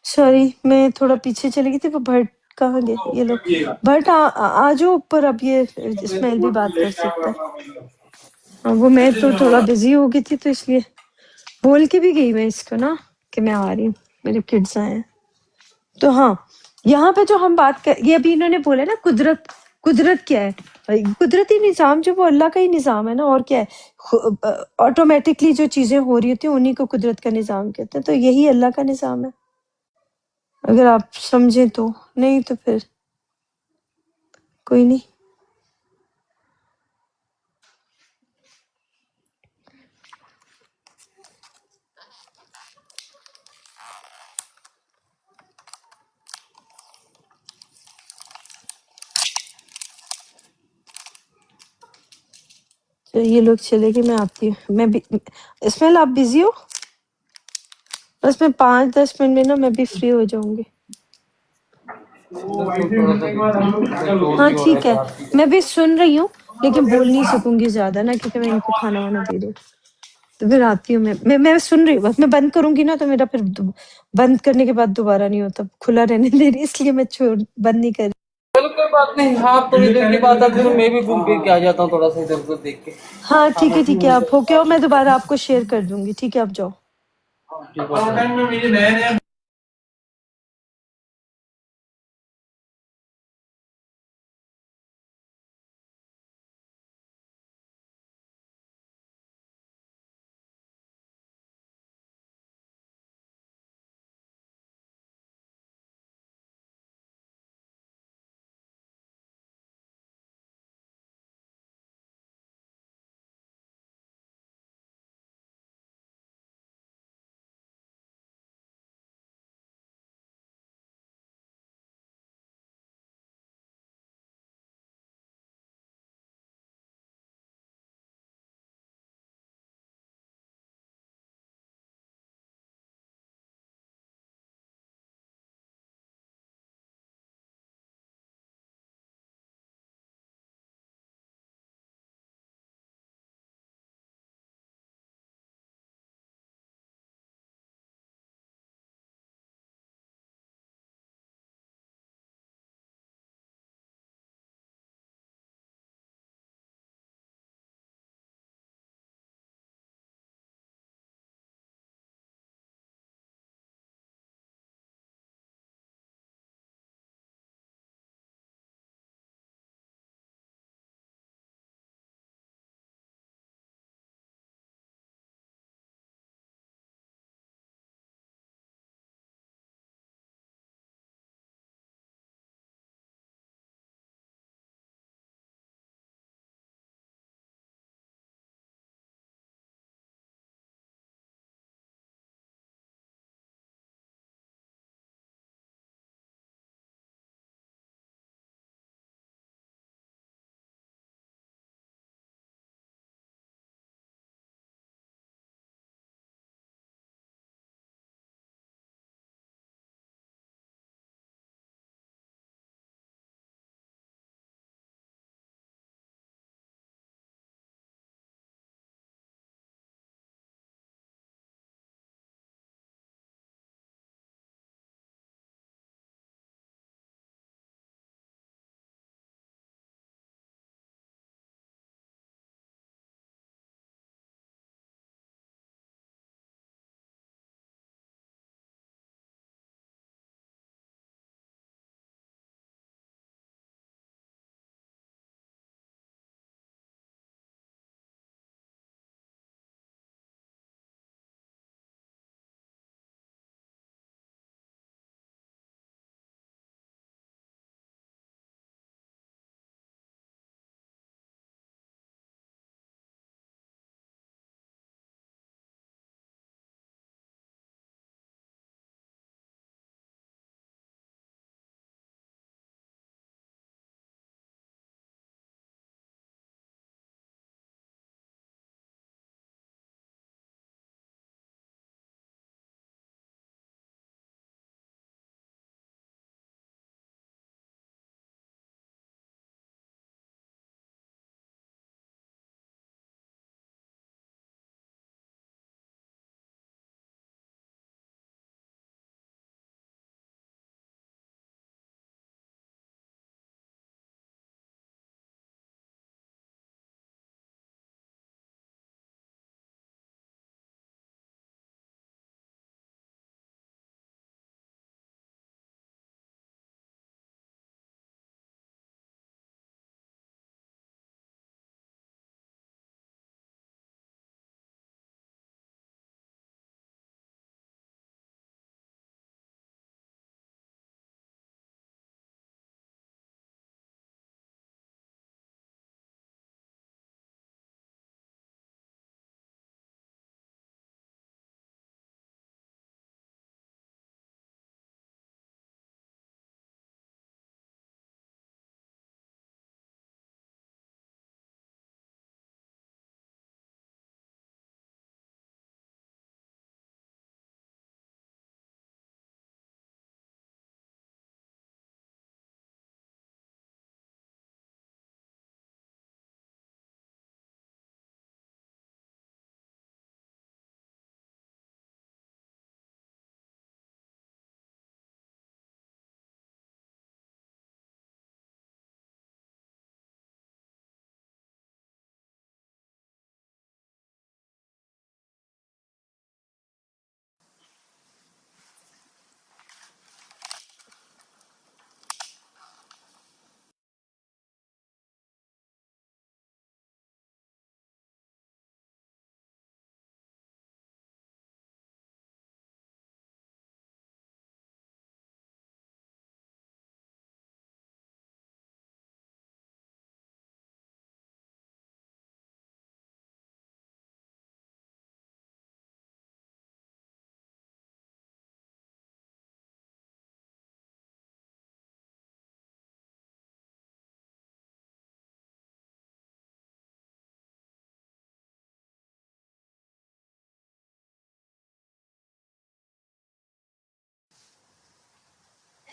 Sorry میں تھوڑا پیچھے چلی گئی تھی. وہ بھٹ کہاں گئے یہ لوگ؟ بھٹ آ جاؤ اوپر. اب یہ اسماعیل بھی بات کر سکتا ہے. وہ میں تو تھوڑا بزی ہو گئی تھی تو اس لیے بول کے بھی گئی میں اس کو نا کہ میں آ رہی ہوں، میرے کڈس آئے ہیں. تو ہاں یہاں پہ جو ہم بات کر، یہ ابھی انہوں نے بولا نا قدرت کیا ہے؟ قدرتی نظام جو وہ اللہ کا ہی نظام ہے نا، اور کیا ہے؟ آٹومیٹکلی جو چیزیں ہو رہی ہوتی ہیں انہیں کو قدرت کا نظام کہتے ہیں. تو یہی اللہ کا نظام ہے اگر آپ سمجھیں تو. نہیں تو پھر کوئی نہیں. تو یہ لوگ چلے گئے، میں آتی ہوں. میں بھی اسماعیل آپ بزی ہو؟ بس میں 5-10 منٹ میں نا میں بھی فری ہو جاؤں گی. ہاں ٹھیک ہے، میں بھی سن رہی ہوں لیکن بول نہیں سکوں گی زیادہ نا، کیونکہ میں ان کو کھانا وانا دے دوں. تو پھر آتی ہوں. میں سن رہی ہوں، بس میں بند کروں گی نا تو میرا پھر بند کرنے کے بعد دوبارہ نہیں ہوتا، کھلا رہنے دے رہی، اس لیے میں بند نہیں کر رہی. چلو کوئی بات نہیں، آپ تھوڑی دیر کی بات آتی تو میں بھی گھوم پھر کے آ جاتا ہوں تھوڑا سا ادھر ادھر دیکھ کے. ہاں ٹھیک ہے آپ ہو کے آؤ، میں دوبارہ آپ کو شیئر کر دوں گی. ٹھیک ہے آپ جاؤ.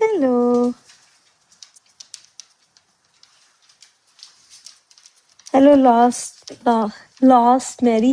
Hello. Hello, lost Mary.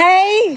Hey!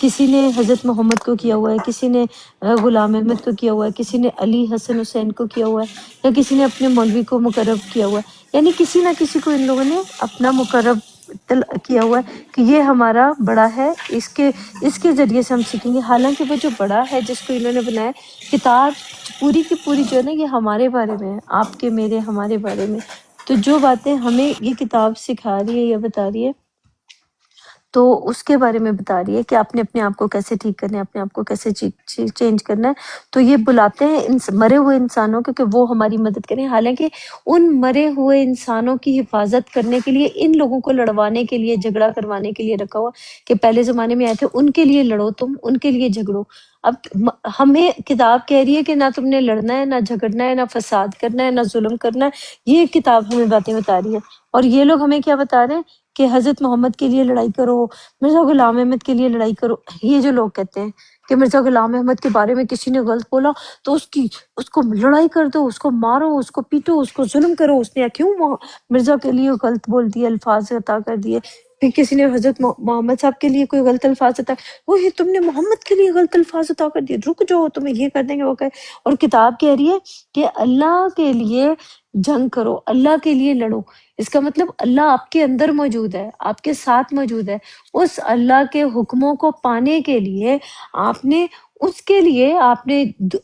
کسی نے حضرت محمد کو کیا ہوا ہے، کسی نے غلام احمد کو کیا ہوا ہے، کسی نے علی حسن حسین کو کیا ہوا ہے، یا کسی نے اپنے مولوی کو مقرب کیا ہوا ہے، یعنی کسی نہ کسی کو ان لوگوں نے اپنا مقرب کیا ہوا ہے کہ یہ ہمارا بڑا ہے، اس کے ذریعے سے ہم سیکھیں گے۔ حالانکہ وہ جو بڑا ہے جس کو انہوں نے بنایا، کتاب پوری کی پوری جو ہے نا، یہ ہمارے بارے میں ہے، آپ کے میرے ہمارے بارے میں۔ تو جو باتیں ہمیں یہ کتاب سکھا رہی ہے یا بتا رہی ہے، تو اس کے بارے میں بتا رہی ہے کہ آپ نے اپنے آپ کو کیسے ٹھیک کرنا ہے، اپنے آپ کو کیسے چینج کرنا ہے۔ تو یہ بلاتے ہیں مرے ہوئے انسانوں کو کہ وہ ہماری مدد کریں، حالانکہ ان مرے ہوئے انسانوں کی حفاظت کرنے کے لیے ان لوگوں کو لڑوانے کے لیے، جھگڑا کروانے کے لیے رکھا ہوا کہ پہلے زمانے میں آئے تھے، ان کے لیے لڑو، تم ان کے لیے جھگڑو۔ اب ہمیں کتاب کہہ رہی ہے کہ نہ تم نے لڑنا ہے، نہ جھگڑنا ہے، نہ فساد کرنا ہے، نہ ظلم کرنا ہے۔ یہ کتاب ہمیں باتیں بتا رہی ہے، اور یہ لوگ ہمیں کیا بتا رہے ہیں کہ حضرت محمد کے لیے لڑائی کرو، مرزا غلام احمد کے لیے لڑائی کرو۔ یہ جو لوگ کہتے ہیں کہ مرزا غلام احمد کے بارے میں کسی نے غلط بولا تو اس کو لڑائی کر دو، اس کو مارو، اس کو پیٹو، اس کو ظلم کرو، اس نے کیوں مرزا کے لیے غلط بول دیے، الفاظ عطا کر دیے۔ پھر کسی نے حضرت محمد صاحب کے لیے کوئی غلط الفاظ عطا، وہی تم نے محمد کے لیے غلط الفاظ عطا کر دیے، رک جاؤ، تمہیں یہ کر دیں گے، وہ کہ۔ اور کتاب کہہ رہی ہے کہ اللہ کے لیے جنگ کرو، اللہ کے لیے لڑو۔ اس کا مطلب اللہ آپ کے اندر موجود ہے، آپ کے ساتھ موجود ہے۔ اس اللہ کے حکموں کو پانے کے لیے آپ نے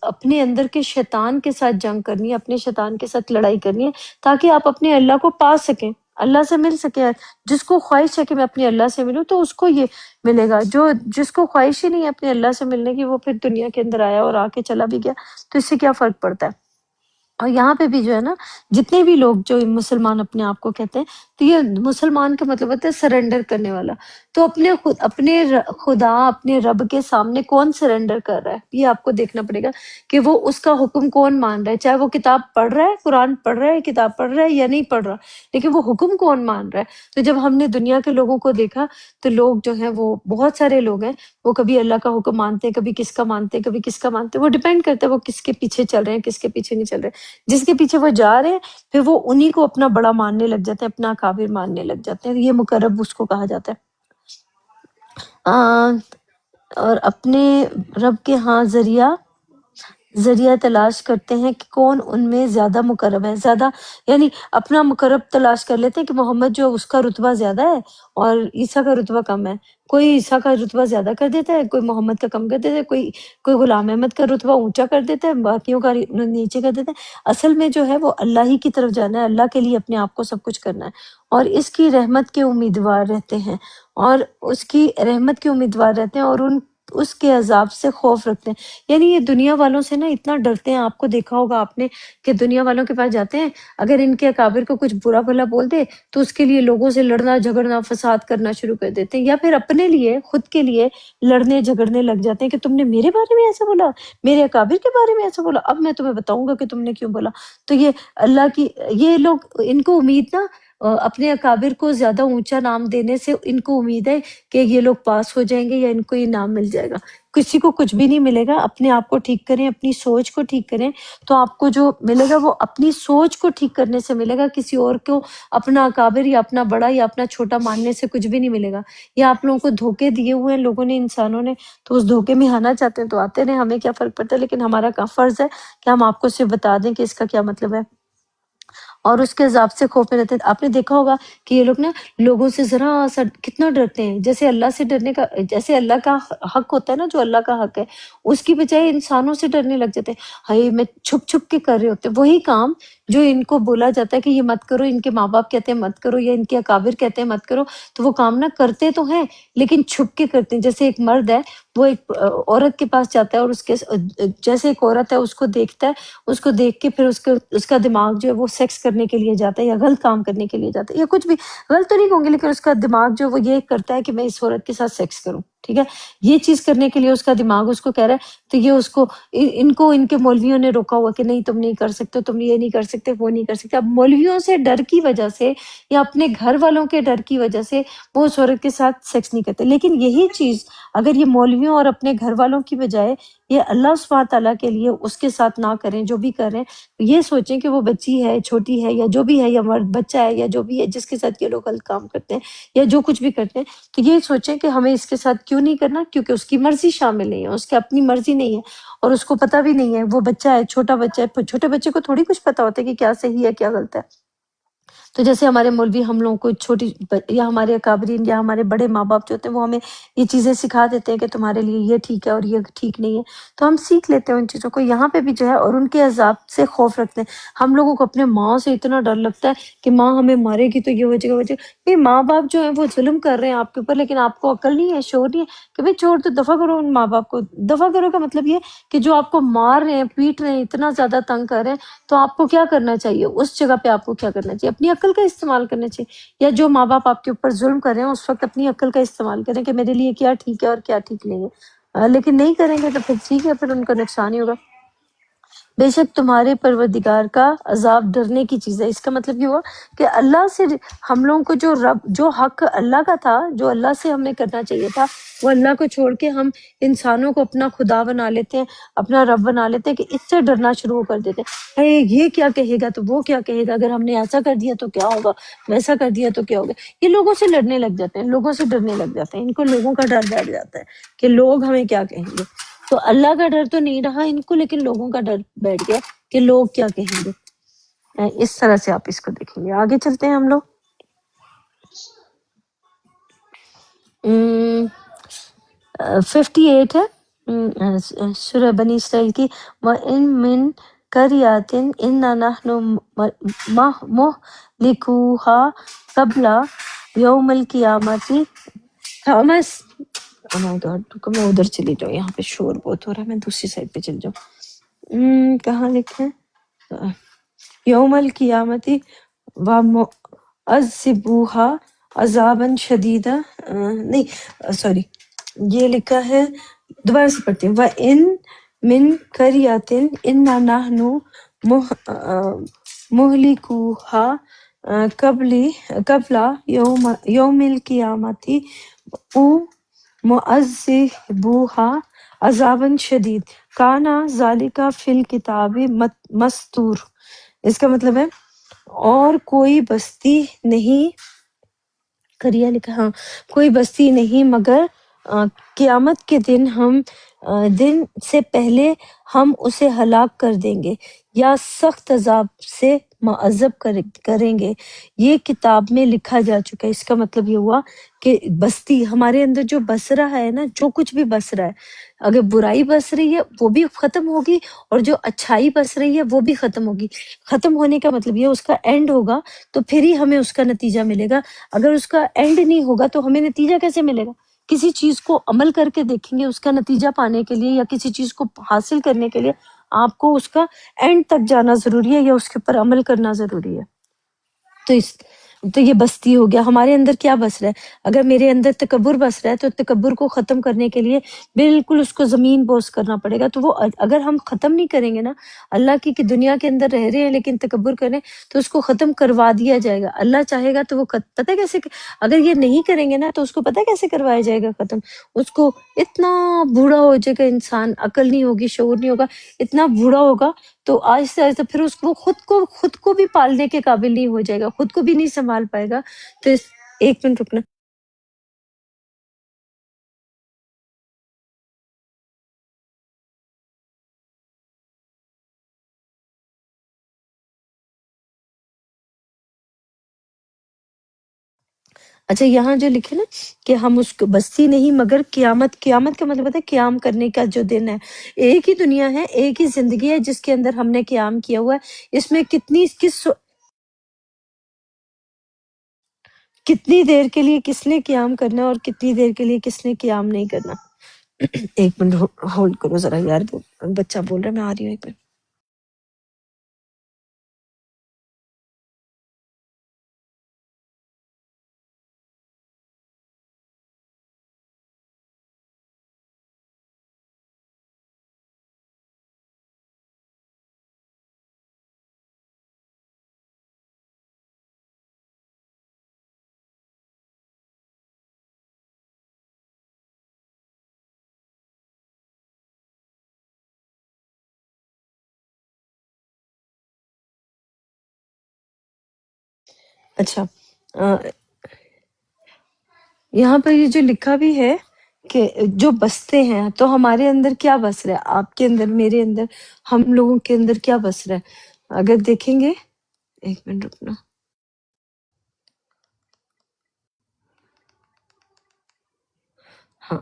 اپنے اندر کے شیطان کے ساتھ جنگ کرنی ہے، اپنے شیطان کے ساتھ لڑائی کرنی ہے، تاکہ آپ اپنے اللہ کو پا سکیں، اللہ سے مل سکیں۔ جس کو خواہش ہے کہ میں اپنے اللہ سے ملوں تو اس کو یہ ملے گا، جس کو خواہش ہی نہیں ہے اپنے اللہ سے ملنے کی، وہ پھر دنیا کے اندر آیا اور آ کے چلا بھی گیا، تو اس سے کیا فرق پڑتا ہے۔ اور یہاں پہ بھی جو ہے نا، جتنے بھی لوگ جو مسلمان اپنے آپ کو کہتے ہیں، تو یہ مسلمان کا مطلب ہوتا ہے سرنڈر کرنے والا۔ تو اپنے خدا، اپنے رب کے سامنے کون سرنڈر کر رہا ہے، یہ آپ کو دیکھنا پڑے گا کہ وہ اس کا حکم کون مان رہا ہے، چاہے وہ کتاب پڑھ رہا ہے، قرآن پڑھ رہا ہے، کتاب پڑھ رہا ہے یا نہیں پڑھ رہا، لیکن وہ حکم کون مان رہا ہے۔ تو جب ہم نے دنیا کے لوگوں کو دیکھا تو لوگ جو ہیں، وہ بہت سارے لوگ ہیں، وہ کبھی اللہ کا حکم مانتے ہیں، کبھی کس کا مانتے ہیں، کبھی کس کا مانتے ہیں، وہ ڈیپینڈ کرتا ہے وہ کس کے پیچھے چل رہے ہیں، کس کے پیچھے نہیں چل رہے۔ جس کے پیچھے وہ جا رہے ہیں، پھر وہ انہی کو اپنا بڑا ماننے لگ جاتے ہیں، اپنا اکابر ماننے لگ جاتے ہیں، یہ مقرب اس کو کہا جاتا ہے۔ اور اپنے رب کے ہاں ذریعہ تلاش کرتے ہیں کہ کون ان میں زیادہ مقرب ہے، زیادہ یعنی اپنا مقرب تلاش کر لیتے ہیں کہ محمد جو اس کا رتبہ زیادہ ہے اور عیسیٰ کا رتبہ کم ہے۔ کوئی عیسیٰ کا رتبہ زیادہ کر دیتا ہے، کوئی محمد کا کم کر دیتا ہے، کوئی غلام احمد کا رتبہ اونچا کر دیتا ہے، باقیوں کا نیچے کر دیتا ہے۔ اصل میں جو ہے وہ اللہ ہی کی طرف جانا ہے، اللہ کے لیے اپنے آپ کو سب کچھ کرنا ہے، اور اس کی رحمت کے امیدوار رہتے ہیں، اور اس کی رحمت کے امیدوار رہتے ہیں، اور اس کے عذاب سے خوف رکھتے ہیں۔ یعنی یہ دنیا والوں سے نا اتنا ڈرتے ہیں، آپ کو دیکھا ہوگا آپ نے کہ دنیا والوں کے پاس جاتے ہیں، اگر ان کے اکابر کو کچھ برا بھلا بول دے تو اس کے لیے لوگوں سے لڑنا جھگڑنا فساد کرنا شروع کر دیتے ہیں، یا پھر اپنے لیے خود کے لیے لڑنے جھگڑنے لگ جاتے ہیں کہ تم نے میرے بارے میں ایسا بولا، میرے اکابر کے بارے میں ایسا بولا، اب میں تمہیں بتاؤں گا کہ تم نے کیوں بولا۔ تو یہ لوگ ان کو امید نا اپنے اکابر کو زیادہ اونچا نام دینے سے ان کو امید ہے کہ یہ لوگ پاس ہو جائیں گے یا ان کو یہ نام مل جائے گا۔ کسی کو کچھ بھی نہیں ملے گا، اپنے آپ کو ٹھیک کریں، اپنی سوچ کو ٹھیک کریں، تو آپ کو جو ملے گا وہ اپنی سوچ کو ٹھیک کرنے سے ملے گا، کسی اور کو اپنا اکابر یا اپنا بڑا یا اپنا چھوٹا ماننے سے کچھ بھی نہیں ملے گا۔ یا آپ لوگوں کو دھوکے دیے ہوئے ہیں لوگوں نے، انسانوں نے، تو اس دھوکے میں آنا چاہتے ہیں تو آتے رہے، ہمیں کیا فرق پڑتا ہے، لیکن ہمارا کا فرض ہے کہ ہم آپ کو صرف بتا دیں کہ اس کا کیا مطلب ہے، اور اس کے عذاب سے خوف میں رہتے ہیں۔ آپ نے دیکھا ہوگا کہ یہ لوگ نا لوگوں سے ذرا سا کتنا ڈرتے ہیں، جیسے اللہ سے ڈرنے کا، جیسے اللہ کا حق ہوتا ہے نا، جو اللہ کا حق ہے، اس کی بجائے انسانوں سے ڈرنے لگ جاتے ہیں۔ ہائے میں چھپ چھپ کے کر رہے ہوتے ہیں وہی کام جو ان کو بولا جاتا ہے کہ یہ مت کرو، ان کے ماں باپ کہتے ہیں مت کرو، یا ان کے اکابر کہتے ہیں مت کرو، تو وہ کام نہ کرتے تو ہیں لیکن چھپ کے کرتے ہیں۔ جیسے ایک مرد ہے، وہ ایک عورت کے پاس جاتا ہے، اور اس کے جیسے ایک عورت ہے اس کو دیکھتا ہے، اس کو دیکھ کے پھر اس کا دماغ جو ہے وہ سیکس کرنے کے لیے جاتا ہے، یا غلط کام کرنے کے لیے جاتا ہے، یا کچھ بھی غلط تو نہیں کہوں گی، لیکن اس کا دماغ جو وہ یہ کرتا ہے کہ میں اس عورت کے ساتھ سیکس کروں، ٹھیک ہے، یہ چیز کرنے کے لیے اس کا دماغ اس کو کہہ رہا ہے۔ تو یہ اس کو ان کے مولویوں نے روکا ہوا کہ نہیں تم نہیں کر سکتے، تم یہ نہیں کر سکتے، وہ نہیں کر سکتے۔ اب مولویوں سے ڈر کی وجہ سے یا اپنے گھر والوں کے ڈر کی وجہ سے وہ اس عورت کے ساتھ سیکس نہیں کرتے، لیکن یہی چیز اگر یہ مولویوں اور اپنے گھر والوں کی بجائے یہ اللہ سبحانہ تعالیٰ کے لیے اس کے ساتھ نہ کریں، جو بھی کر رہے ہیں یہ سوچیں کہ وہ بچی ہے، چھوٹی ہے، یا جو بھی ہے، یا مرد بچہ ہے، یا جو بھی ہے جس کے ساتھ یہ لوگ غلط کام کرتے ہیں یا جو کچھ بھی کرتے ہیں، تو یہ سوچیں کہ ہمیں اس کے ساتھ کیوں کیوں نہیں کرنا؟ کیونکہ اس کی مرضی شامل نہیں ہے، اس کی اپنی مرضی نہیں ہے، اور اس کو پتہ بھی نہیں ہے، وہ بچہ ہے، چھوٹا بچہ ہے، چھوٹے بچے کو تھوڑی کچھ پتہ ہوتا ہے کہ کیا صحیح ہے کیا غلط ہے۔ تو جیسے ہمارے مولوی ہم لوگوں کو چھوٹی یا ہمارے اکابرین یا ہمارے بڑے ماں باپ جو ہوتے ہیں وہ ہمیں یہ چیزیں سکھا دیتے ہیں کہ تمہارے لیے یہ ٹھیک ہے اور یہ ٹھیک نہیں ہے، تو ہم سیکھ لیتے ہیں ان چیزوں کو۔ یہاں پہ بھی جو ہے، اور ان کے عذاب سے خوف رکھتے ہیں۔ ہم لوگوں کو اپنے ماں سے اتنا ڈر لگتا ہے کہ ماں ہمیں مارے گی تو یہ ہو جائے گا، وہ جائے گا۔ یہ ماں باپ جو ہیں وہ ظلم کر رہے ہیں آپ کے اوپر، لیکن آپ کو عقل نہیں ہے، شعور نہیں ہے کہ بھئی چھوڑ دو، دفع کرو ان ماں باپ کو۔ دفع کرو کا مطلب یہ کہ جو آپ کو مار رہے ہیں، پیٹ رہے ہیں، اتنا زیادہ تنگ کر رہے ہیں، تو آپ کو کیا کرنا چاہیے؟ اس جگہ پہ آپ کو کیا کرنا چاہیے؟ اپنی عقل کا استعمال کرنا چاہیے۔ یا جو ماں باپ آپ کے اوپر ظلم کر رہے ہیں اس وقت اپنی عقل کا استعمال کریں کہ میرے لیے کیا ٹھیک ہے اور کیا ٹھیک نہیں ہے۔ لیکن نہیں کریں گے تو پھر ٹھیک ہے، پھر ان کا نقصان ہی ہوگا۔ بے شک تمہارے پروردگار کا عذاب ڈرنے کی چیز ہے۔ اس کا مطلب یہ ہوا کہ اللہ سے ہم لوگوں کو جو حق اللہ کا تھا، جو اللہ سے ہمیں کرنا چاہیے تھا، وہ اللہ کو چھوڑ کے ہم انسانوں کو اپنا خدا بنا لیتے ہیں، اپنا رب بنا لیتے ہیں کہ اس سے ڈرنا شروع کر دیتے ہیں۔ اے یہ کیا کہے گا تو وہ کیا کہے گا، اگر ہم نے ایسا کر دیا تو کیا ہوگا، ویسا کر دیا تو کیا ہوگا۔ یہ لوگوں سے لڑنے لگ جاتے ہیں، لوگوں سے ڈرنے لگ جاتے ہیں، ان کو لوگوں کا ڈر بیٹھ جاتا ہے کہ لوگ ہمیں کیا کہیں گے۔ تو اللہ کا ڈر تو نہیں رہا ان کو، لیکن لوگوں کا ڈر بیٹھ گیا کہ لوگ کیا کہیں گے۔ اس طرح سے آپ اس کو دیکھیں گے۔ آگے چلتے ہیں ہم لوگ۔ 58 ہے سورہ بنی اسرائیل کی۔ وَإِن مِّن قَرْيَةٍ إِنَّا نَحْنُ مُهْلِكُوهَا قَبْلَ يَوْمِ الْقِيَامَةِ۔ میں ادھر چلی جاؤں، یہاں پہ شور بہت ہو رہا ہے، میں دوسری سائڈ پہ چل جاؤں۔ کہاں لکھے؟ یوم القیامت وَمُعَذِّبُوهَا عذابًا شدیدا، نہیں سوری، یہ لکھا ہے، دوبارہ سے پڑھتے ہیں۔ وَإِن مِّن قَرْيَةٍ إِنَّا نَحْنُ مُهْلِكُوهَا قبل یوم القیامت وَمُعَذِّبُوهَا عذابًا شدید کان ذالک فی الکتاب مستور۔ اس کا مطلب ہے اور کوئی بستی نہیں، کریا لکھا، ہاں، کوئی بستی نہیں مگر قیامت کے دن سے پہلے ہم اسے ہلاک کر دیں گے یا سخت عذاب سے معذب کریں گے۔ یہ کتاب میں لکھا جا چکا ہے۔ اس کا مطلب یہ ہوا کہ بستی ہمارے اندر جو بس رہا ہے نا، جو کچھ بھی بس رہا ہے، اگر برائی بس رہی ہے وہ بھی ختم ہوگی، اور جو اچھائی بس رہی ہے وہ بھی ختم ہوگی۔ ختم ہونے کا مطلب یہ اس کا اینڈ ہوگا، تو پھر ہی ہمیں اس کا نتیجہ ملے گا۔ اگر اس کا اینڈ نہیں ہوگا تو ہمیں نتیجہ کیسے ملے گا؟ کسی چیز کو عمل کر کے دیکھیں گے، اس کا نتیجہ پانے کے لیے یا کسی چیز کو حاصل کرنے کے لیے آپ کو اس کا اینڈ تک جانا ضروری ہے یا اس کے اوپر عمل کرنا ضروری ہے۔ تو یہ بستی ہو گیا۔ ہمارے اندر کیا بس رہا ہے؟ اگر میرے اندر تکبر بس رہا ہے تو تکبر کو ختم کرنے کے لیے بالکل اس کو زمین بوس کرنا پڑے گا۔ تو وہ اگر ہم ختم نہیں کریں گے نا، اللہ کی کہ دنیا کے اندر رہ رہے ہیں لیکن تکبر کریں، تو اس کو ختم کروا دیا جائے گا۔ اللہ چاہے گا تو وہ پتہ ہے کیسے، اگر یہ نہیں کریں گے نا تو اس کو پتہ ہے کیسے کروایا جائے گا ختم؟ اس کو اتنا بوڑھا ہو جائے گا انسان، عقل نہیں ہوگی، شعور نہیں ہوگا، اتنا بوڑھا ہوگا تو آہستہ آہستہ پھر اس کو خود کو بھی پالنے کے قابل نہیں ہو جائے گا، خود کو بھی نہیں سنبھال پائے گا۔ تو ایک منٹ رکنا۔ اچھا، یہاں جو لکھے نا کہ ہم اس کو بستی نہیں مگر قیامت کا مطلب ہوتا ہے قیام کرنے کا جو دن ہے۔ ایک ہی دنیا ہے، ایک ہی زندگی ہے جس کے اندر ہم نے قیام کیا ہوا ہے۔ اس میں کتنی دیر کے لیے کس نے قیام کرنا ہے اور کتنی دیر کے لیے کس نے قیام نہیں کرنا۔ ایک منٹ ہولڈ کرو ذرا یار، بچہ بول رہا ہے، میں آ رہی ہوں ایک منٹ۔ اچھا، یہاں پر یہ جو لکھا بھی ہے کہ جو بستے ہیں تو ہمارے اندر کیا بس رہا ہے، آپ کے اندر، میرے اندر، ہم لوگوں کے اندر کیا بس رہا ہے؟ اگر دیکھیں گے، ایک منٹ رکنا، ہاں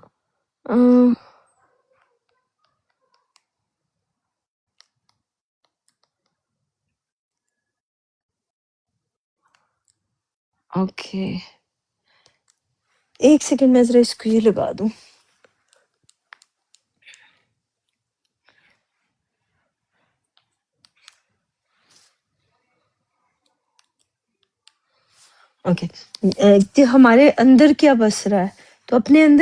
اوکے، ایک سیکنڈ میں ذرا اس کو یہ لگا دوں. اوکے، ہمارے اندر کیا بس رہا ہے، تو اپنے اندر